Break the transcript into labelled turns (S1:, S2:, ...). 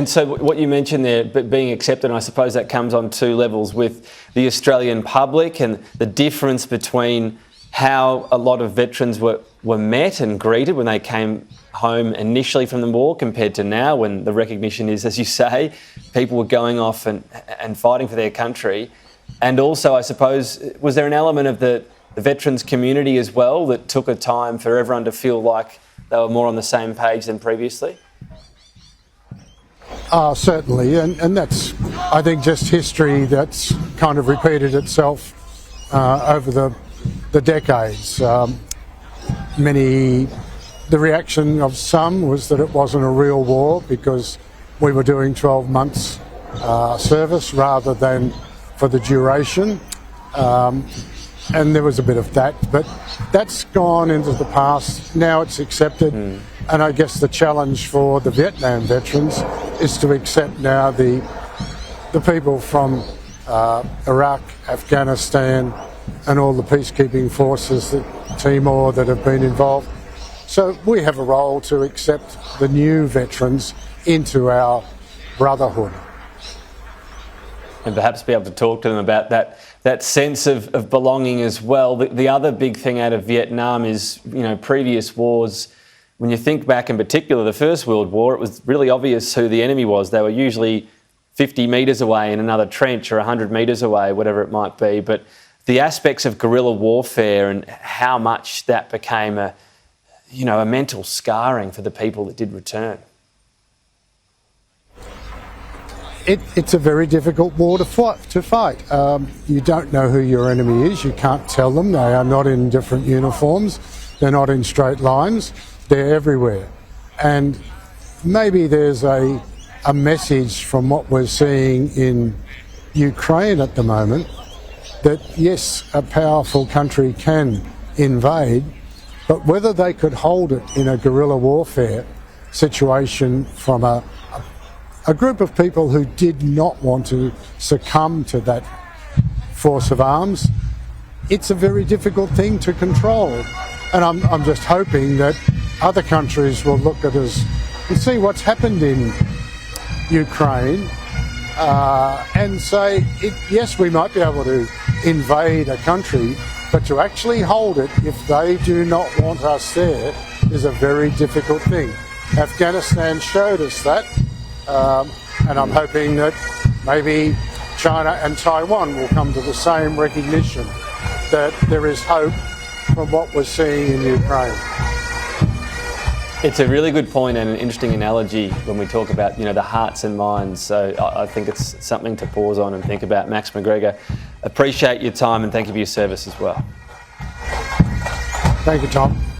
S1: And so what you mentioned there, but being accepted, and I suppose that comes on two levels with the Australian public and the difference between how a lot of veterans were met and greeted when they came home initially from the war compared to now, when the recognition is, as you say, people were going off and fighting for their country. And also, I suppose, was there an element of the veterans community as well that took a time for everyone to feel like they were more on the same page than previously?
S2: Certainly, and that's, I think, just history that's kind of repeated itself over the decades. The reaction of some was that it wasn't a real war because we were doing 12 months service rather than for the duration. And there was a bit of that, but that's gone into the past. Now it's accepted. And I guess the challenge for the Vietnam veterans is to accept now the people from Iraq, Afghanistan, and all the peacekeeping forces, Timor, that have been involved. So we have a role to accept the new veterans into our brotherhood.
S1: And perhaps be able to talk to them about that sense of belonging as well. The other big thing out of Vietnam is, previous wars. When you think back in particular, the First World War, it was really obvious who the enemy was. They were usually 50 metres away in another trench or 100 metres away, whatever it might be. But the aspects of guerrilla warfare and how much that became a mental scarring for the people that did return.
S2: It's a very difficult war to fight. You don't know who your enemy is. You can't tell them. They are not in different uniforms. They're not in straight lines. They're everywhere. And maybe there's a message from what we're seeing in Ukraine at the moment that, yes, a powerful country can invade, but whether they could hold it in a guerrilla warfare situation from a group of people who did not want to succumb to that force of arms, it's a very difficult thing to control. And I'm just hoping that other countries will look at us and see what's happened in Ukraine and say, yes, we might be able to invade a country, but to actually hold it, if they do not want us there, is a very difficult thing. Afghanistan showed us that. And I'm hoping that maybe China and Taiwan will come to the same recognition that there is hope from what we're seeing in Ukraine.
S1: It's a really good point and an interesting analogy when we talk about, the hearts and minds. So I think it's something to pause on and think about. Max McGregor, appreciate your time and thank you for your service as well.
S2: Thank you, Tom.